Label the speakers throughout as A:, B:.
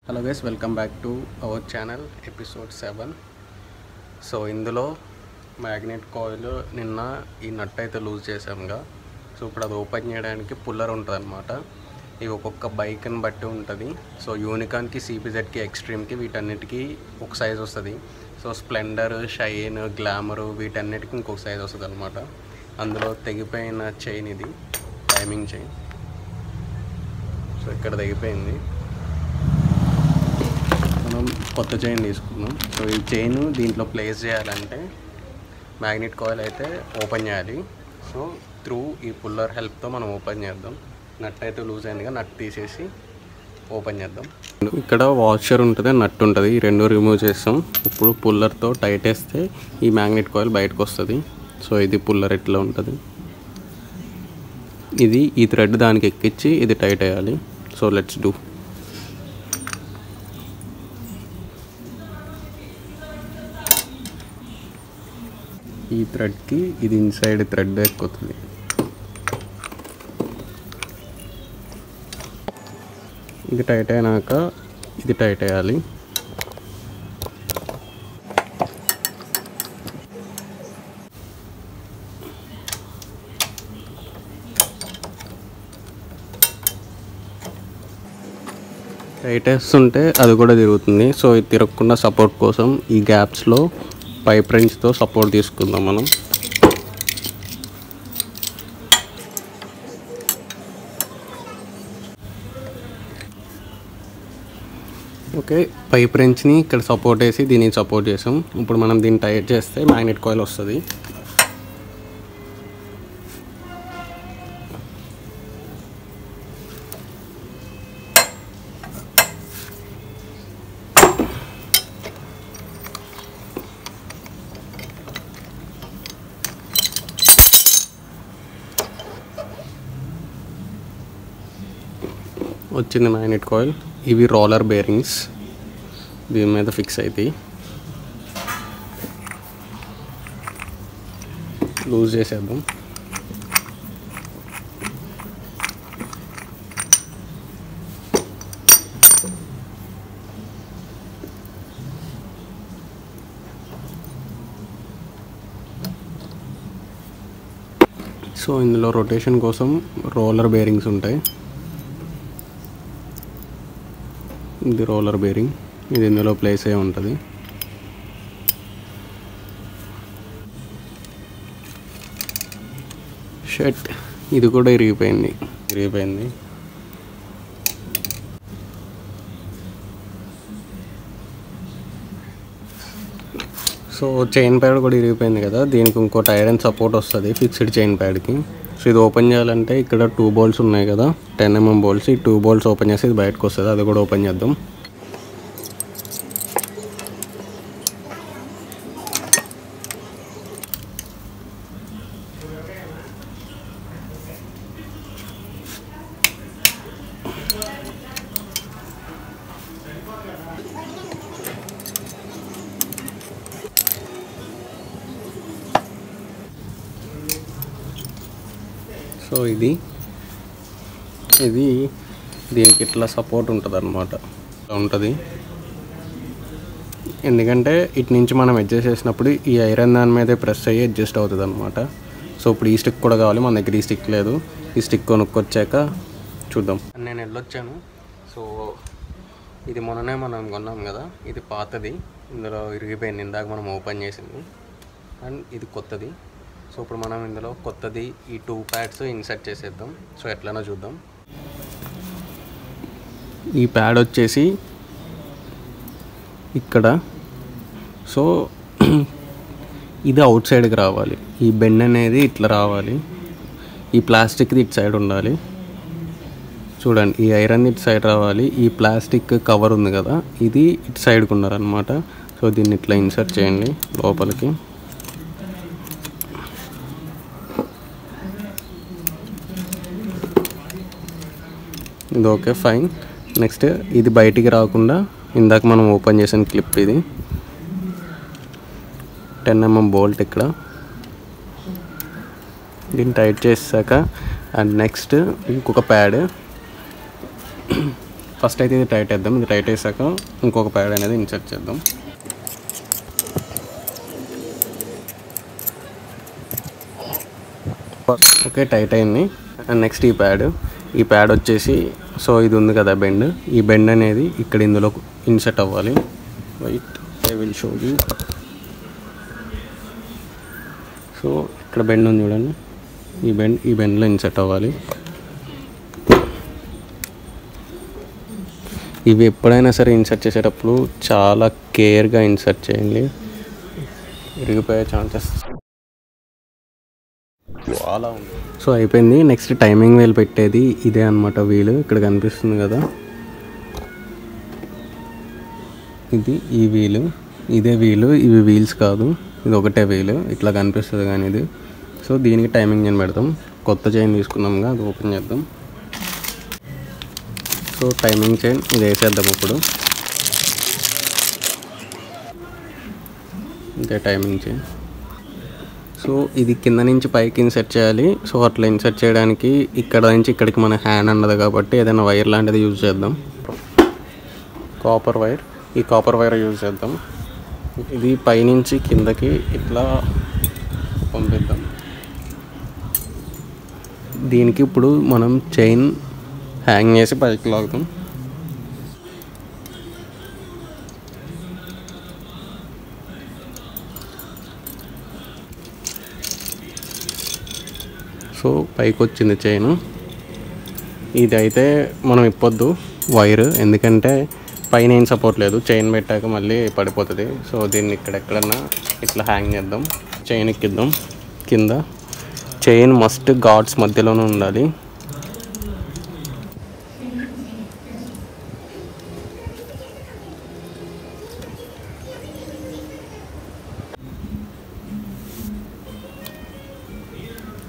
A: Hello guys, welcome back to our channel episode 7. So ఇందులో magnet coil నిన్న ఈ నట్ అయితే లూజ్ చేసాముగా. సో ఇప్పుడు అది ఓపెన్ చేయడానికి పుల్లర్ ఉంటుంది అనమాట. ఇది ఒక్కొక్క బైక్ని బట్టి ఉంటుంది. సో యూనికాన్కి, సిపిజెడ్కి, ఎక్స్ట్రీమ్కి వీటన్నిటికీ ఒక సైజ్ వస్తుంది. సో స్ప్లెండర్, షైన్, గ్లామరు వీటన్నిటికీ ఇంకొక సైజ్ వస్తుంది అనమాట. అందులో తెగిపోయిన చైన్ ఇది, టైమింగ్ చైన్. సో ఇక్కడ తెగిపోయింది, మనం కొత్త చైన్ తీసుకున్నాం. సో ఈ చైన్ దీంట్లో ప్లేస్ చేయాలంటే మ్యాగ్నెట్ కాయిల్ అయితే ఓపెన్ చేయాలి. సో త్రూ ఈ పుల్లర్ హెల్ప్తో మనం ఓపెన్ చేద్దాం. నట్ అయితే లూజ్ అయిందిగా, నట్ తీసేసి ఓపెన్ చేద్దాం. ఇక్కడ వాషర్ ఉంటుంది, నట్ ఉంటుంది, ఈ రెండు రిమూవ్ చేస్తాం. ఇప్పుడు పుల్లర్తో టైట్ వేస్తే ఈ మ్యాగ్నెట్ కాయిల్ బయటకు వస్తుంది. సో ఇది పుల్లర్ ఎట్లా ఉంటుంది, ఇది ఈ థ్రెడ్ దానికి ఎక్కించి ఇది టైట్ అయ్యాలి. So let's do. ఈ థ్రెడ్కి ఇది ఇన్సైడ్ థ్రెడ్ ఎక్కుతుంది. ఇది టైట్ అయినాక ఇది టైట్ అయ్యాలి. టైట్ వేస్తుంటే అది కూడా తిరుగుతుంది. సో ఇది తిరగకుండా సపోర్ట్ కోసం ఈ గ్యాప్స్లో పైప్ రెంచ్తో సపోర్ట్ తీసుకుందాం మనం. ఓకే, పైప్ రెంచ్ని ఇక్కడ సపోర్ట్ వేసి దీన్ని సపోర్ట్ చేసాం. ఇప్పుడు మనం దీన్ని టైట్ చేస్తే మ్యాగ్నెట్ కాయిల్ వస్తుంది. వచ్చింది మ్యాగ్నెట్ కాయిల్. ఇవి రోలర్ బేరింగ్స్, దీని మీద ఫిక్స్ అవుతాయి. లూజ్ చేసేద్దాం. సో ఇందులో రొటేషన్ కోసం రోలర్ బేరింగ్స్ ఉంటాయి. ఇది రోలర్ బేరింగ్, ఇది ఇందులో ప్లేస్ అయి ఉంటుంది. షర్ట్ ఇది కూడా ఇరిగిపోయింది. సో చైన్ ప్యాడ్ కూడా ఇరిగిపోయింది కదా, దీనికి ఇంకోటి ఐరన్ సపోర్ట్ వస్తుంది ఫిక్స్డ్ చైన్ ప్యాడ్కి. సో ఇది ఓపెన్ చేయాలంటే ఇక్కడ 2 బోల్ట్స్ ఉన్నాయి కదా, 10mm బోల్ట్స్. ఈ 2 బోల్ట్స్ ఓపెన్ చేసి ఇది బయటకు వస్తుంది, అది కూడా ఓపెన్ చేద్దాం. సో ఇది దీనికి ఇట్లా సపోర్ట్ ఉంటుంది అనమాట, ఉంటుంది. ఎందుకంటే ఇటు నుంచి మనం అడ్జస్ట్ చేసినప్పుడు ఈ ఐరన్ దాని మీదే ప్రెస్ అయ్యి అడ్జస్ట్ అవుతుంది అనమాట. సో ఇప్పుడు ఈ స్టిక్ కూడా కావాలి, మన దగ్గర ఈ స్టిక్ లేదు. ఈ స్టిక్ కొనుక్కొచ్చాక చూద్దాం. నేను వెళ్ళొచ్చాను. సో ఇది మొన్ననే మనం కొన్నాం కదా, ఇది పాతది, ఇందులో ఇరిగిపోయింది ఇందాక మనం ఓపెన్ చేసింది. అండ్ ఇది కొత్తది. సో ఇప్పుడు మనం ఇందులో కొత్తది ఈ 2 ప్యాడ్స్ ఇన్సర్ట్ చేసేద్దాం. సో ఎట్లనో చూద్దాం. ఈ ప్యాడ్ వచ్చేసి ఇక్కడ, సో ఇది అవుట్ సైడ్కి రావాలి. ఈ బెండ్ అనేది ఇట్లా రావాలి. ఈ ప్లాస్టిక్ది ఇటు సైడ్ ఉండాలి. చూడండి, ఈ ఐరన్ ఇటు సైడ్ రావాలి. ఈ ప్లాస్టిక్ కవర్ ఉంది కదా, ఇది ఇటు సైడ్కి ఉన్నారనమాట. సో దీన్ని ఇట్లా ఇన్సర్ట్ చేయండి లోపలికి. ఇది ఓకే, ఫైన్. నెక్స్ట్ ఇది బయటికి రాకుండా ఇందాక మనం ఓపెన్ చేసిన క్లిప్, ఇది 10mm బోల్ట్ ఇక్కడ. దీన్ని టైట్ చేసాక అండ్ నెక్స్ట్ ఇంకొక ప్యాడ్ ఫస్ట్ అయితే ఇది టైట్ వేద్దాం. ఇది టైట్ వేసాక ఇంకొక ప్యాడ్ అనేది ఇన్సర్ట్ చేద్దాం. ఓకే, టైట్ అయింది. అండ్ నెక్స్ట్ ఈ ప్యాడ్ వచ్చేసి, సో ఇది ఉంది కదా బెండ్, ఈ బెండ్ అనేది ఇక్కడ ఇందులో ఇన్సర్ట్ అవ్వాలి. Wait, I will show you. So ఇక్కడ బెండ్ ఉంది చూడండి, ఈ బెండ్లో ఇన్సర్ట్ అవ్వాలి. ఇవి ఎప్పుడైనా సరే ఇన్సర్ట్ చేసేటప్పుడు చాలా కేర్గా ఇన్సర్ట్ చేయండి, విరిగిపోయే ఛాన్సెస్ చాలా ఉంది. సో అయిపోయింది. నెక్స్ట్ టైమింగ్ వీల్ పెట్టేది ఇదే అనమాట. వీలు ఇక్కడ కనిపిస్తుంది కదా, ఇది ఈ వీలు, ఇదే వీలు. ఇవి వీల్స్ కాదు, ఇది ఒకటే వీలు, ఇట్లా కనిపిస్తుంది కానీ ఇది. సో దీనికి టైమింగ్ చైన్ పెడతాం. కొత్త చైన్ తీసుకున్నాంగా, అది ఓపెన్ చేద్దాం. సో టైమింగ్ చైన్ ఇది వేసేద్దాం ఇప్పుడు. ఇదే టైమింగ్ చైన్. సో ఇది కింద నుంచి పైకి ఇన్సర్ట్ చేయాలి. సో అట్లా ఇన్సర్ట్ చేయడానికి ఇక్కడ నుంచి ఇక్కడికి మన హ్యాండ్ అన్నది కాబట్టి ఏదైనా వైర్ లాంటిది యూజ్ చేద్దాం. కాపర్ వైర్, ఈ కాపర్ వైర్ యూజ్ చేద్దాం. ఇది పైనుంచి కిందకి ఇట్లా పంపిద్దాం. దీనికి ఇప్పుడు మనం చైన్ హ్యాంగ్ చేసి పైకి లాగుతాం. సో పైకి వచ్చింది చైన్. ఇది అయితే మనం ఇప్పొద్దు వైర్, ఎందుకంటే పైన ఏం సపోర్ట్ లేదు, చైన్ పెట్టాక మళ్ళీ పడిపోతుంది. సో దీన్ని ఇక్కడెక్కడన్నా ఇట్లా హ్యాంగ్ చేద్దాం. చైన్ ఎక్కిద్దాం. కింద చైన్ మస్ట్ గాడ్స్ మధ్యలోనే ఉండాలి.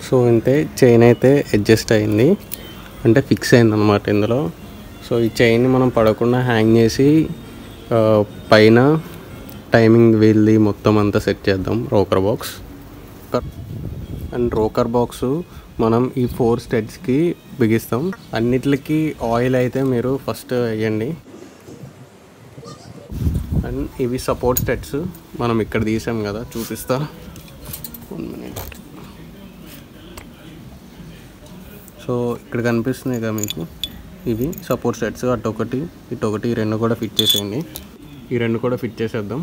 A: సో అంతే, చైన్ అయితే అడ్జస్ట్ అయింది, అంటే ఫిక్స్ అయింది అనమాట ఇందులో. సో ఈ చైన్ని మనం పడకుండా హ్యాంగ్ చేసి పైన టైమింగ్ వీల్ది మొత్తం అంతా సెట్ చేద్దాం. Rocker box and rocker box మనం ఈ 4 స్టెడ్స్కి బిగిస్తాం. అన్నిటికి ఆయిల్ అయితే మీరు ఫస్ట్ వేయండి. అండ్ ఇవి సపోర్ట్ స్టెడ్స్ మనం ఇక్కడ తీసాం కదా, చూపిస్తా 1 minute. సో ఇక్కడ కనిపిస్తుంది కదా మీకు, ఇవి సపోర్ట్ సెట్స్. అటొకటి ఇటొకటి, ఈ 2 కూడా ఫిట్ చేసేయండి. ఈ 2 కూడా ఫిట్ చేసేద్దాం.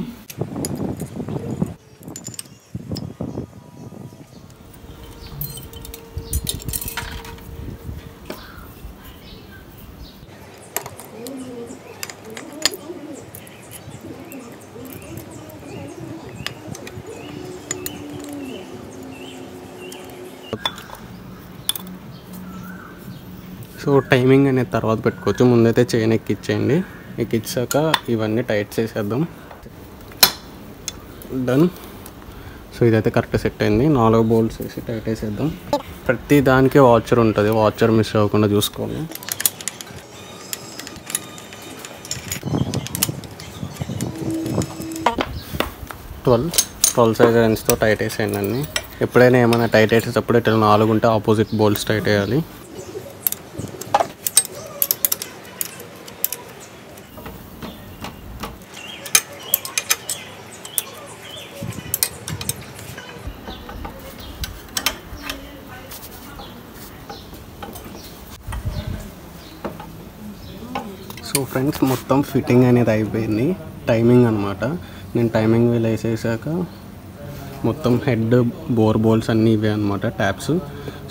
A: సో టైమింగ్ అనేది తర్వాత పెట్టుకోవచ్చు, ముందైతే చైన్ ఎక్కించేయండి. ఎక్కించాక ఇవన్నీ టైట్ చేసేద్దాం. డన్. సో ఇదైతే కరెక్ట్ సెట్ అయింది. 4 బోల్ట్స్ వేసి టైట్ వేసేద్దాం. ప్రతి దానికి వాచర్ ఉంటుంది, వాచర్ మిస్ అవ్వకుండా చూసుకోండి. ట్వెల్వ్ సైజ్ లెన్స్తో టైట్ వేసేయండి అన్నీ. ఎప్పుడైనా ఏమైనా టైట్ వేసేటప్పుడు ఇట్లా 4 ఉంటే ఆపోజిట్ బోల్ట్స్ టైట్ వేయాలి. సో ఫ్రెండ్స్, మొత్తం ఫిట్టింగ్ అనేది అయిపోయింది. టైమింగ్ అనమాట. నేను టైమింగ్ వీల్ వేసేసాక మొత్తం హెడ్, బోర్ బోల్స్ అన్నీ ఇవే అనమాట, ట్యాప్స్.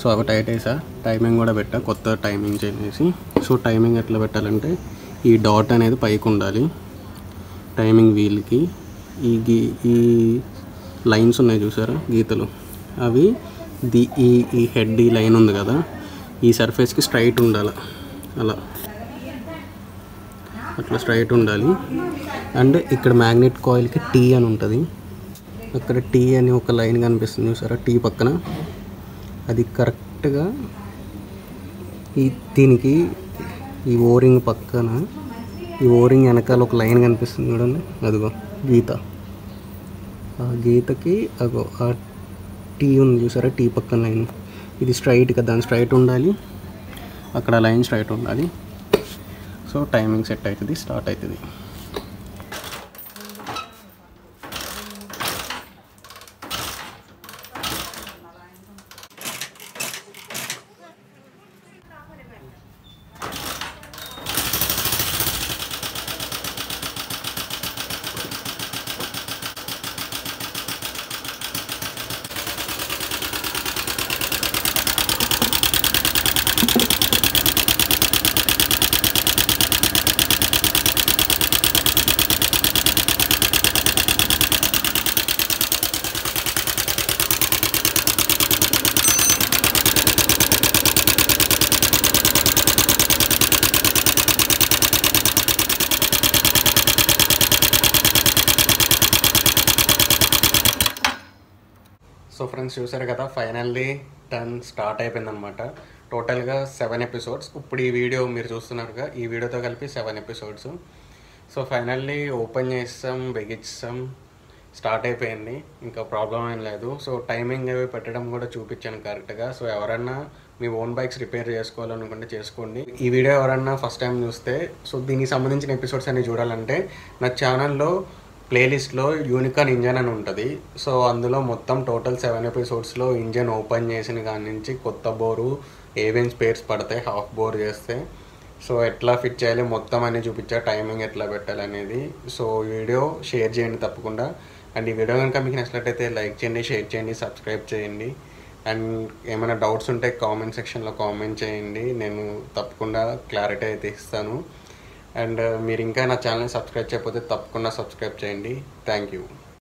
A: సో అవి టైట్ వేసా, టైమింగ్ కూడా పెట్టా, కొత్త టైమింగ్ చేసి. సో టైమింగ్ ఎట్లా పెట్టాలంటే ఈ డాట్ అనేది పైకి ఉండాలి టైమింగ్ వీల్కి. ఈ లైన్స్ ఉన్నాయి చూసారా, గీతలు, అవి ఈ హెడ్, ఈ లైన్ ఉంది కదా, ఈ సర్ఫేస్కి స్ట్రైట్ ఉండాలి. అట్లా స్ట్రైట్ ఉండాలి. అండ్ ఇక్కడ మ్యాగ్నెట్ కాయిల్కి టీ అని ఉంటుంది, అక్కడ టీ అని ఒక లైన్ కనిపిస్తుంది చూసారా, టీ పక్కన. అది కరెక్ట్గా దీనికి ఈ ఓరింగ్ పక్కన, ఈ ఓరింగ్ వెనకాల ఒక లైన్ కనిపిస్తుంది చూడండి, అదిగో గీత. ఆ గీతకి అగో ఆ టీ ఉంది చూసారా, టీ పక్కన లైన్, ఇది స్ట్రైట్గా దాని స్ట్రైట్ ఉండాలి, అక్కడ లైన్ స్ట్రైట్ ఉండాలి. సో సో టైమింగ్ సెట్ అవుతుంది, స్టార్ట్ అవుతుంది. సో ఫ్రెండ్స్ చూసారు కదా, ఫైనల్లీ టర్న్ స్టార్ట్ అయిపోయిందనమాట. టోటల్గా 7 ఎపిసోడ్స్. ఇప్పుడు ఈ వీడియో మీరు చూస్తున్నారుగా, ఈ వీడియోతో కలిపి 7 ఎపిసోడ్స్. సో ఫైనల్లీ ఓపెన్ చేస్తాం, బిగించాం, స్టార్ట్ అయిపోయింది. ఇంకా ప్రాబ్లం ఏం లేదు. సో టైమింగ్ అవి పెట్టడం కూడా చూపించాను కరెక్ట్గా. సో ఎవరన్నా మీ ఓన్ బైక్స్ రిపేర్ చేసుకోవాలనుకుంటే చేసుకోండి. ఈ వీడియో ఎవరన్నా ఫస్ట్ టైం చూస్తే, సో దీనికి సంబంధించిన ఎపిసోడ్స్ అన్ని చూడాలంటే నా ఛానల్లో ప్లేలిస్ట్లో యూనికాన్ ఇంజన్ అని ఉంటుంది. సో అందులో మొత్తం టోటల్ 7 ఎపిసోడ్స్లో ఇంజన్ ఓపెన్ చేసిన కాడి నుంచి కొత్త బోరు ఏవేం స్పేర్స్ పడతాయి హాఫ్ బోర్ చేస్తే, సో ఎట్లా ఫిట్ చేయాలి మొత్తం అన్నీ చూపించా, టైమింగ్ ఎట్లా పెట్టాలి అనేది. సో వీడియో షేర్ చేయండి తప్పకుండా. అండ్ ఈ వీడియో కనుక మీకు నచ్చినట్లయితే లైక్ చేయండి, షేర్ చేయండి, సబ్స్క్రైబ్ చేయండి. అండ్ ఏమైనా డౌట్స్ ఉంటే కామెంట్ సెక్షన్లో కామెంట్ చేయండి, నేను తప్పకుండా క్లారిటీ అయితే ఇస్తాను. అండ్ మీరు ఇంకా నా ఛానల్ని సబ్స్క్రైబ్ చేయకపోతే తప్పకుండా సబ్స్క్రైబ్ చేయండి. Thank you.